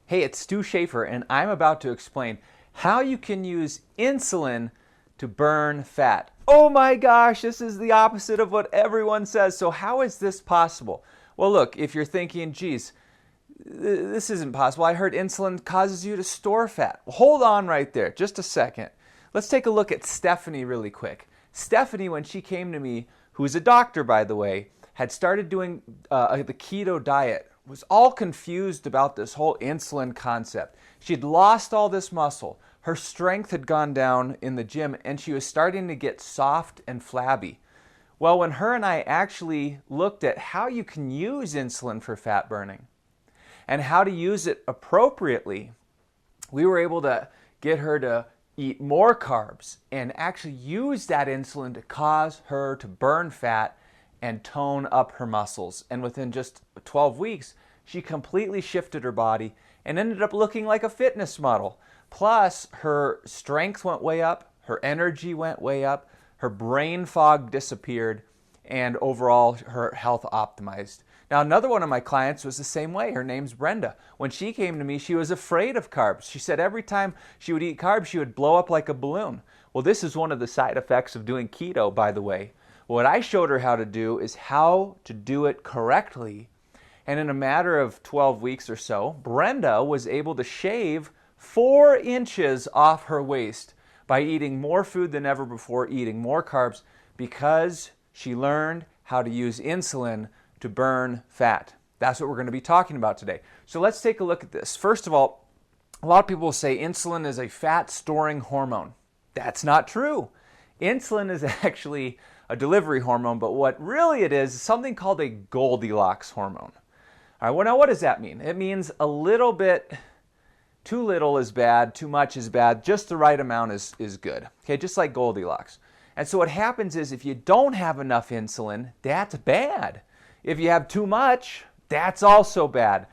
Hey, it's Stu Schaefer, and I'm about to explain how you can use insulin to burn fat. Oh my gosh, this is the opposite of what everyone says. So how is this possible? Well, look, if you're thinking, geez, this isn't possible. I heard insulin causes you to store fat. Well, hold on right there, just a second. Let's take a look at Stephanie really quick. Stephanie, when she came to me, who's a doctor, by the way, had started doing the keto diet, was all confused about this whole insulin concept. She'd lost all this muscle. Her strength had gone down in the gym, and she was starting to get soft and flabby. Well, when her and I actually looked at how you can use insulin for fat burning and how to use it appropriately, we were able to get her to eat more carbs and actually use that insulin to cause her to burn fat and tone up her muscles. And within just 12 weeks, she completely shifted her body and ended up looking like a fitness model. Plus, her strength went way up, her energy went way up, her brain fog disappeared, and overall her health optimized. Now, another one of my clients was the same way. Her name's Brenda. When she came to me, she was afraid of carbs. She said every time she would eat carbs, she would blow up like a balloon. Well, this is one of the side effects of doing keto, by the way. What I showed her how to do is how to do it correctly. And in a matter of 12 weeks or so, Brenda was able to shave 4 inches off her waist by eating more food than ever before, eating more carbs, because she learned how to use insulin to burn fat. That's what we're going to be talking about today. So let's take a look at this. First of all, a lot of people will say insulin is a fat-storing hormone. That's not true. Insulin is actually a delivery hormone, but what really it is something called a Goldilocks hormone. All right, well, now what does that mean? It means a little bit, too little is bad, too much is bad, just the right amount is good. Okay, just like Goldilocks. And so what happens is if you don't have enough insulin, that's bad. If you have too much, that's also bad.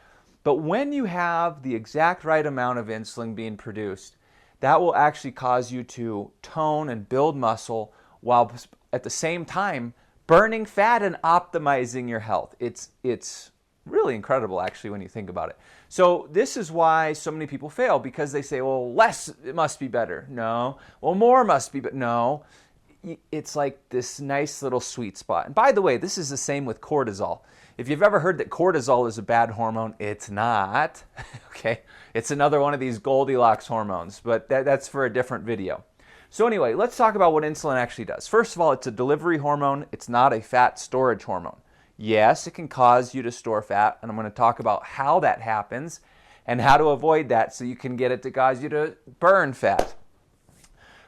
But when you have the exact right amount of insulin being produced, that will actually cause you to tone and build muscle while at the same time burning fat and optimizing your health. It's really incredible, actually, when you think about it. So this is why so many people fail, because they say, well, less it must be better. No. Well, more must be, but no. It's like this nice little sweet spot. And by the way, this is the same with cortisol. If you've ever heard that cortisol is a bad hormone, it's not. Okay, it's another one of these Goldilocks hormones, but that's for a different video. So anyway, let's talk about what insulin actually does. First of all, it's a delivery hormone. It's not a fat storage hormone. Yes, it can cause you to store fat, and I'm going to talk about how that happens and how to avoid that so you can get it to cause you to burn fat.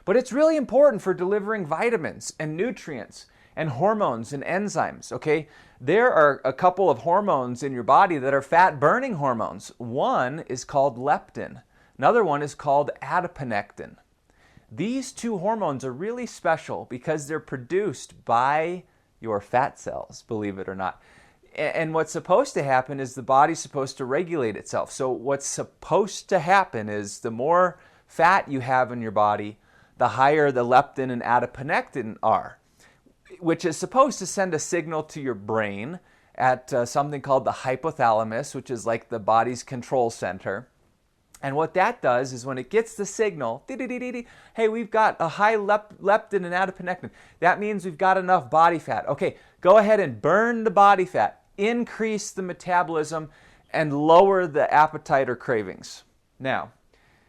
But it's really important for delivering vitamins and nutrients and hormones and enzymes, okay? There are a couple of hormones in your body that are fat-burning hormones. One is called leptin. Another one is called adiponectin. These two hormones are really special because they're produced by your fat cells, believe it or not. And what's supposed to happen is the body's supposed to regulate itself. So what's supposed to happen is the more fat you have in your body, the higher the leptin and adiponectin are, which is supposed to send a signal to your brain at something called the hypothalamus, which is like the body's control center. And what that does is when it gets the signal, hey, we've got a high leptin and adiponectin. That means we've got enough body fat. Okay, go ahead and burn the body fat, increase the metabolism, and lower the appetite or cravings. Now,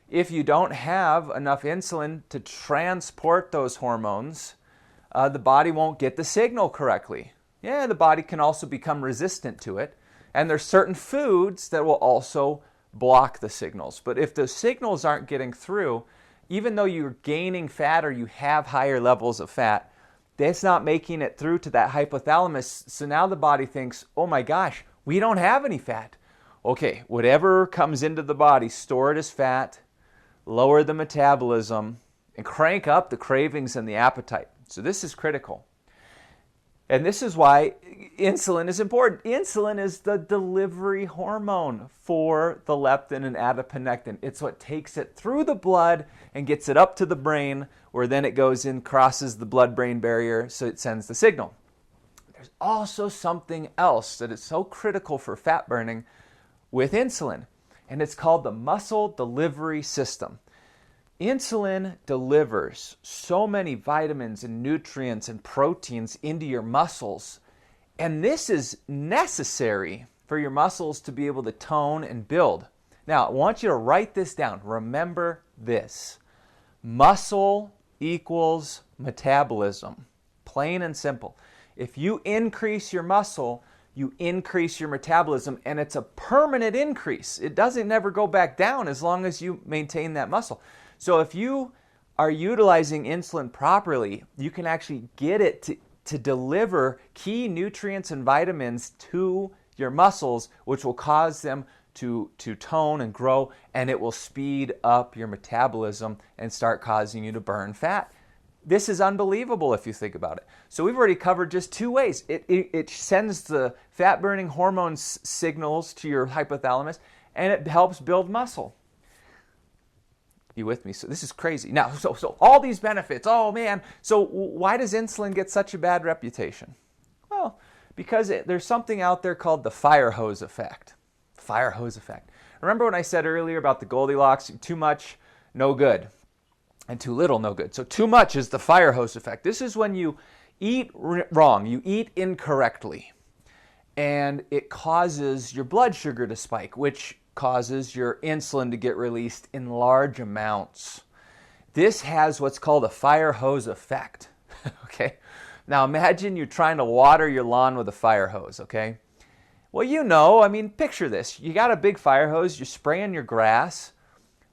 if you don't have enough insulin to transport those hormones, the body won't get the signal correctly. Yeah, the body can also become resistant to it. And there's certain foods that will also block the signals. But if the signals aren't getting through, even though you're gaining fat or you have higher levels of fat, that's not making it through to that hypothalamus. So now the body thinks, oh my gosh, we don't have any fat. Okay, whatever comes into the body, store it as fat, lower the metabolism, and crank up the cravings and the appetite. So this is critical. And this is why insulin is important. Insulin is the delivery hormone for the leptin and adiponectin. It's what takes it through the blood and gets it up to the brain, where then it goes in, crosses the blood-brain barrier, so it sends the signal. There's also something else that is so critical for fat burning with insulin, and it's called the muscle delivery system. Insulin delivers so many vitamins and nutrients and proteins into your muscles, and this is necessary for your muscles to be able to tone and build. Now, I want you to write this down. Remember this. Muscle equals metabolism. Plain and simple. If you increase your muscle, you increase your metabolism, and it's a permanent increase. It doesn't never go back down as long as you maintain that muscle. So if you are utilizing insulin properly, you can actually get it to deliver key nutrients and vitamins to your muscles, which will cause them to tone and grow, and it will speed up your metabolism and start causing you to burn fat. This is unbelievable if you think about it. So we've already covered just two ways. It sends the fat-burning hormone signals to your hypothalamus, and it helps build muscle. You with me? So this is crazy. Now, so all these benefits, oh man, so why does insulin get such a bad reputation? Well, because there's something out there called the fire hose effect. Fire hose effect. Remember when I said earlier about the Goldilocks, too much, no good, and too little, no good. So too much is the fire hose effect. This is when you eat wrong, you eat incorrectly, and it causes your blood sugar to spike, which causes your insulin to get released in large amounts. This has what's called a fire hose effect, okay? Now imagine you're trying to water your lawn with a fire hose, okay? Well, picture this. You got a big fire hose, you're spraying your grass.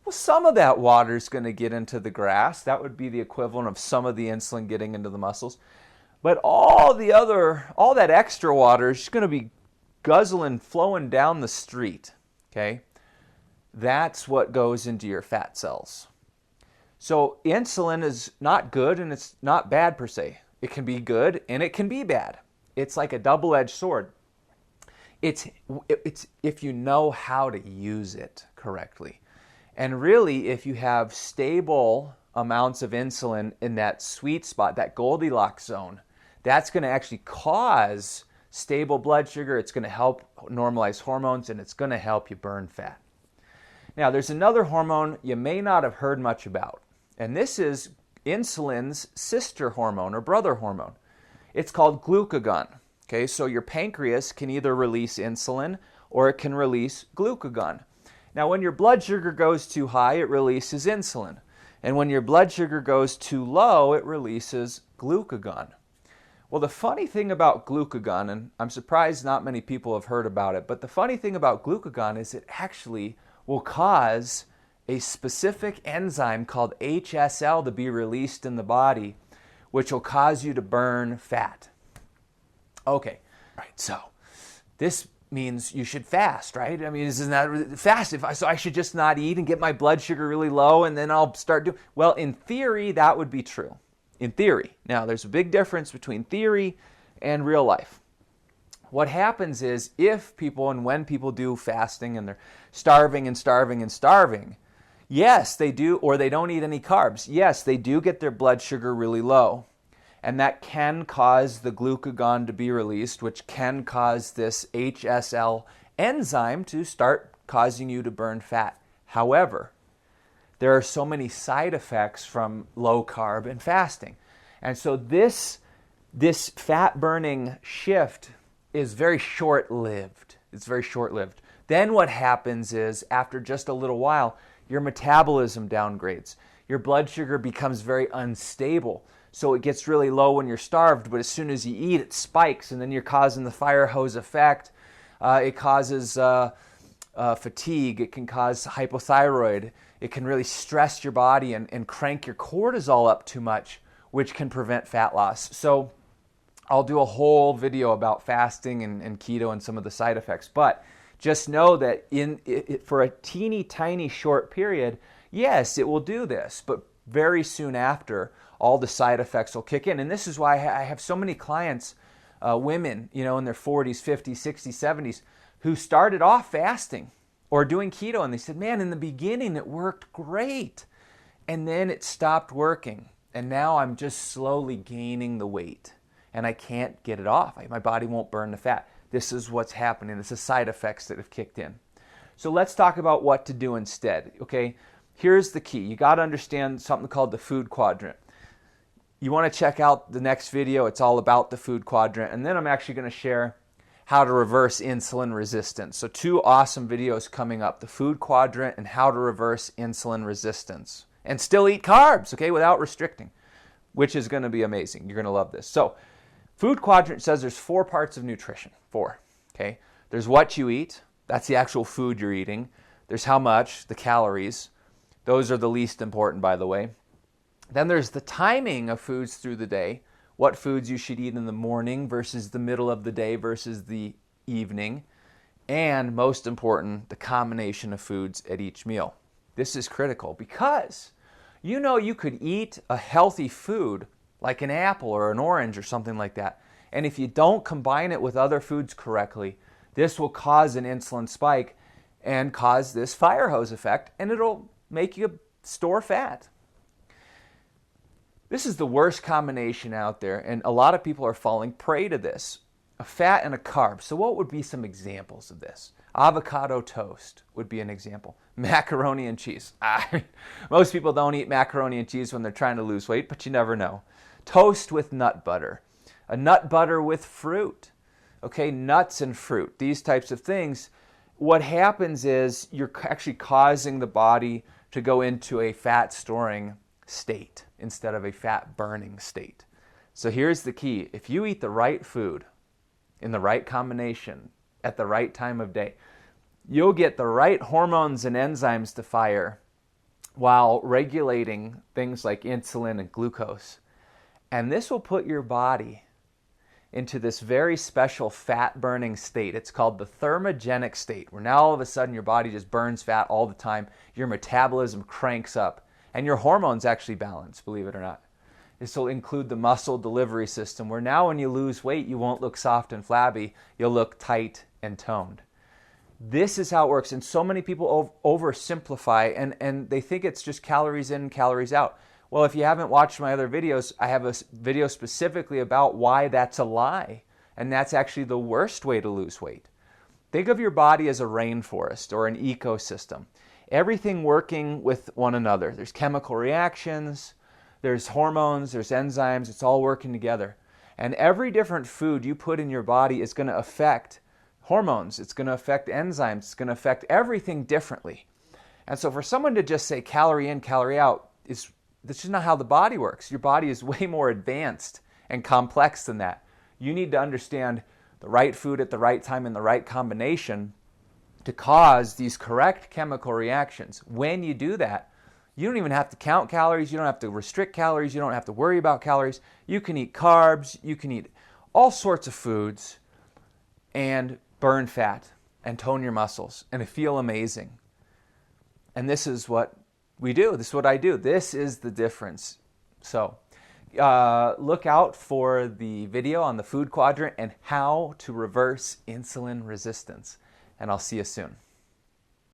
Well, some of that water is going to get into the grass. That would be the equivalent of some of the insulin getting into the muscles. But all that extra water is just going to be guzzling, flowing down the street, okay? That's what goes into your fat cells. So insulin is not good and it's not bad per se. It can be good and it can be bad. It's like a double-edged sword. It's if you know how to use it correctly. And really, if you have stable amounts of insulin in that sweet spot, that Goldilocks zone, that's going to actually cause stable blood sugar. It's going to help normalize hormones, and it's going to help you burn fat. Now, there's another hormone you may not have heard much about, and this is insulin's sister hormone or brother hormone. It's called glucagon. Okay, so your pancreas can either release insulin or it can release glucagon. Now, when your blood sugar goes too high, it releases insulin. And when your blood sugar goes too low, it releases glucagon. Well, the funny thing about glucagon, and I'm surprised not many people have heard about it, but the funny thing about glucagon is it actually will cause a specific enzyme called HSL to be released in the body, which will cause you to burn fat. Okay, right, so this means you should fast, right? Isn't that fast? So I should just not eat and get my blood sugar really low and then I'll start doing... Well, in theory, that would be true. In theory. Now, there's a big difference between theory and real life. What happens is when people do fasting and they're starving and starving and starving, yes, they do, or they don't eat any carbs. Yes, they do get their blood sugar really low. And that can cause the glucagon to be released, which can cause this HSL enzyme to start causing you to burn fat. However, there are so many side effects from low carb and fasting. And so this fat burning shift is very short-lived. It's very short-lived. Then what happens is, after just a little while, your metabolism downgrades. Your blood sugar becomes very unstable. So it gets really low when you're starved, but as soon as you eat, it spikes, and then you're causing the fire hose effect. It causes fatigue. It can cause hypothyroid. It can really stress your body and crank your cortisol up too much, which can prevent fat loss. So I'll do a whole video about fasting and keto and some of the side effects. But just know that for a teeny tiny short period, yes, it will do this, but very soon after, all the side effects will kick in. And this is why I have so many clients, women, in their 40s, 50s, 60s, 70s, who started off fasting or doing keto, and they said, man, in the beginning it worked great, and then it stopped working, and now I'm just slowly gaining the weight, and I can't get it off. My body won't burn the fat. This is what's happening. This is side effects that have kicked in. So let's talk about what to do instead, okay? Here's the key. You got to understand something called the food quadrant. You want to check out the next video. It's all about the food quadrant. And then I'm actually going to share how to reverse insulin resistance. So 2 awesome videos coming up, the food quadrant and how to reverse insulin resistance. And still eat carbs, okay, without restricting, which is going to be amazing. You're going to love this. So food quadrant says there's 4 parts of nutrition. 4, okay? There's what you eat. That's the actual food you're eating. There's how much, the calories. Those are the least important, by the way. Then there's the timing of foods through the day, what foods you should eat in the morning versus the middle of the day versus the evening, and most important, the combination of foods at each meal. This is critical because you could eat a healthy food like an apple or an orange or something like that, and if you don't combine it with other foods correctly, this will cause an insulin spike and cause this fire hose effect, and it'll make you store fat. This is the worst combination out there, and a lot of people are falling prey to this. A fat and a carb. So what would be some examples of this? Avocado toast would be an example. Macaroni and cheese. Most people don't eat macaroni and cheese when they're trying to lose weight, but you never know. Toast with nut butter. A nut butter with fruit. Okay, nuts and fruit. These types of things. What happens is you're actually causing the body to go into a fat storing state instead of a fat burning state. So here's the key. If you eat the right food in the right combination at the right time of day, you'll get the right hormones and enzymes to fire while regulating things like insulin and glucose. And this will put your body into this very special fat burning state. It's called the thermogenic state, where now all of a sudden your body just burns fat all the time. Your metabolism cranks up. And your hormones actually balance, believe it or not. This will include the muscle delivery system, where now when you lose weight, you won't look soft and flabby. You'll look tight and toned. This is how it works. And so many people oversimplify, and they think it's just calories in, calories out. Well, if you haven't watched my other videos, I have a video specifically about why that's a lie. And that's actually the worst way to lose weight. Think of your body as a rainforest or an ecosystem. Everything working with one another. There's chemical reactions, there's hormones, there's enzymes, it's all working together. And every different food you put in your body is going to affect hormones, it's going to affect enzymes, it's going to affect everything differently. And so for someone to just say calorie in, calorie out, that's just not how the body works. Your body is way more advanced and complex than that. You need to understand the right food at the right time in the right combination to cause these correct chemical reactions. When you do that, you don't even have to count calories, you don't have to restrict calories, you don't have to worry about calories. You can eat carbs, you can eat all sorts of foods and burn fat and tone your muscles and feel amazing. And this is what we do. This is what I do. This is the difference. So look out for the video on the food quadrant and how to reverse insulin resistance. And I'll see you soon.